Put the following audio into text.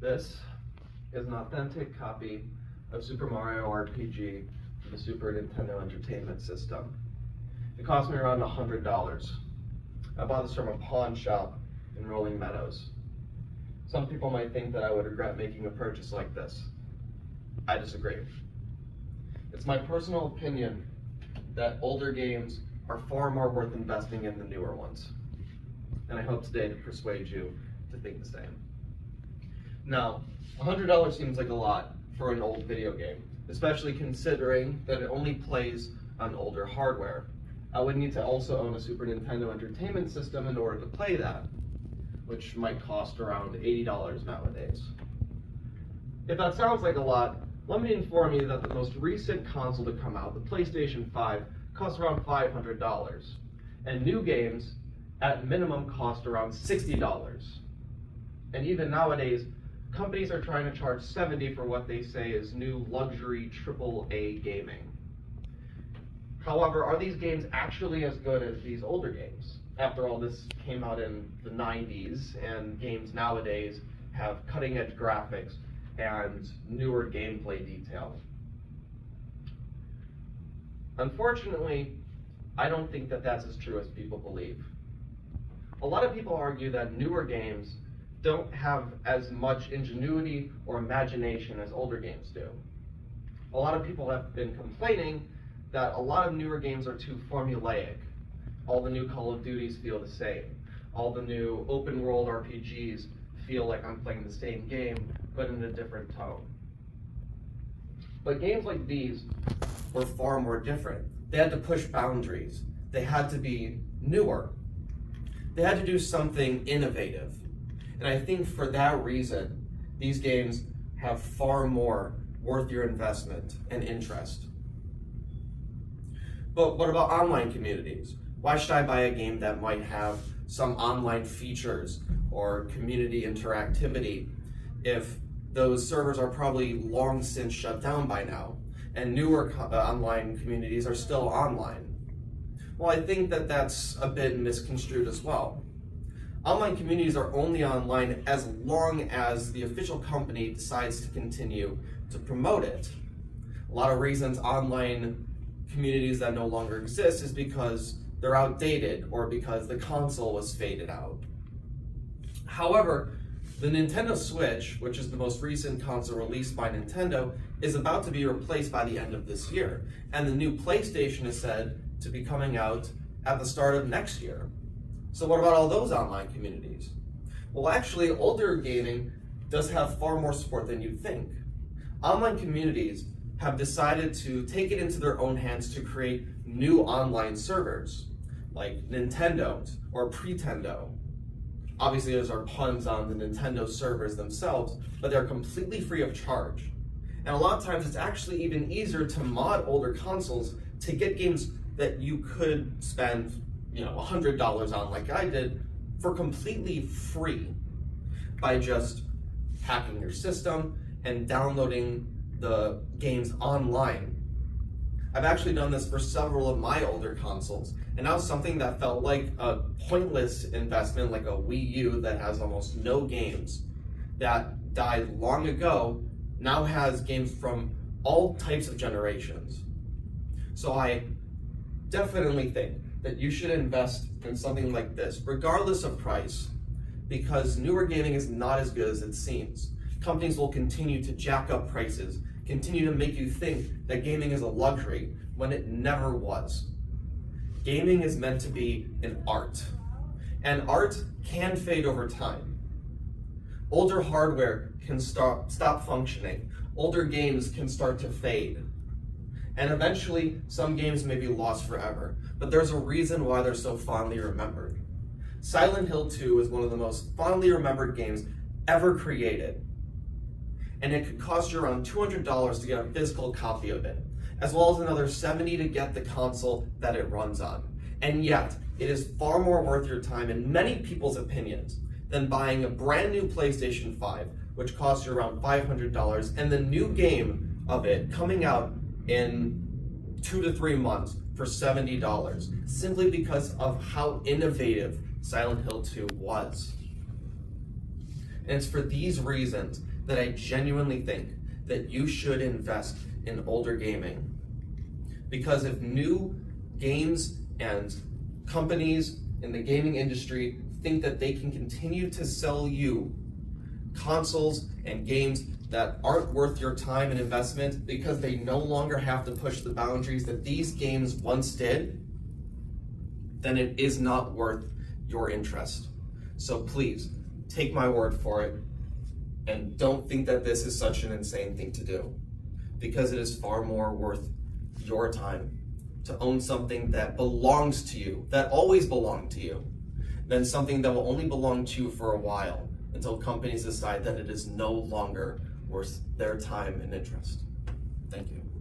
This is an authentic copy of Super Mario RPG for the Super Nintendo Entertainment System. It cost me around $100. I bought this from a pawn shop in Rolling Meadows. Some people might think that I would regret making a purchase like this. I disagree. It's my personal opinion that older games are far more worth investing in than newer ones. And I hope today to persuade you to think the same. Now, $100 seems like a lot for an old video game, especially considering that it only plays on older hardware. I would need to also own a Super Nintendo Entertainment System in order to play that, which might cost around $80 nowadays. If that sounds like a lot, let me inform you that the most recent console to come out, the PlayStation 5, costs around $500, and new games at minimum cost around $60. And even nowadays, companies are trying to charge $70 for what they say is new luxury AAA gaming. However, are these games actually as good as these older games? After all, this came out in the 90s, and games nowadays have cutting-edge graphics and newer gameplay detail. Unfortunately, I don't think that that's as true as people believe. A lot of people argue that newer games don't have as much ingenuity or imagination as older games do. A lot of people have been complaining that a lot of newer games are too formulaic. All the new Call of Duties feel the same. All the new open world RPGs feel like I'm playing the same game, but in a different tone. But games like these were far more different. They had to push boundaries. They had to be newer. They had to do something innovative. And I think for that reason, these games have far more worth your investment and interest. But what about online communities? Why should I buy a game that might have some online features or community interactivity if those servers are probably long since shut down by now, and newer online communities are still online? Well, I think that that's a bit misconstrued as well. Online communities are only online as long as the official company decides to continue to promote it. A lot of reasons online communities that no longer exist is because they're outdated or because the console was faded out. However, the Nintendo Switch, which is the most recent console released by Nintendo, is about to be replaced by the end of this year, and the new PlayStation is said to be coming out at the start of next year. So what about all those online communities? Well, actually, older gaming does have far more support than you'd think. Online communities have decided to take it into their own hands to create new online servers, like Nintendo or Pretendo. Obviously, those are puns on the Nintendo servers themselves, but they're completely free of charge. And a lot of times, it's actually even easier to mod older consoles to get games that you could spend $100 on, like I did, for completely free by just hacking your system and downloading the games online. I've actually done this for several of my older consoles, and now something that felt like a pointless investment, like a Wii U that has almost no games, that died long ago, now has games from all types of generations. So I definitely think that you should invest in something like this, regardless of price, because newer gaming is not as good as it seems. Companies will continue to jack up prices, continue to make you think that gaming is a luxury when it never was. Gaming is meant to be an art, and art can fade over time. Older hardware can stop functioning. Older games can start to fade. And eventually, some games may be lost forever, but there's a reason why they're so fondly remembered. Silent Hill 2 is one of the most fondly remembered games ever created, and it could cost you around $200 to get a physical copy of it, as well as another $70 to get the console that it runs on. And yet, it is far more worth your time, in many people's opinions, than buying a brand new PlayStation 5, which costs you around $500, and the new game of it coming out in 2 to 3 months for $70, simply because of how innovative Silent Hill 2 was. And it's for these reasons that I genuinely think that you should invest in older gaming. Because if new games and companies in the gaming industry think that they can continue to sell you consoles and games that aren't worth your time and investment because they no longer have to push the boundaries that these games once did, then it is not worth your interest. So please, take my word for it, and don't think that this is such an insane thing to do, because it is far more worth your time to own something that belongs to you, that always belonged to you, than something that will only belong to you for a while until companies decide that it is no longer worth their time and interest. Thank you.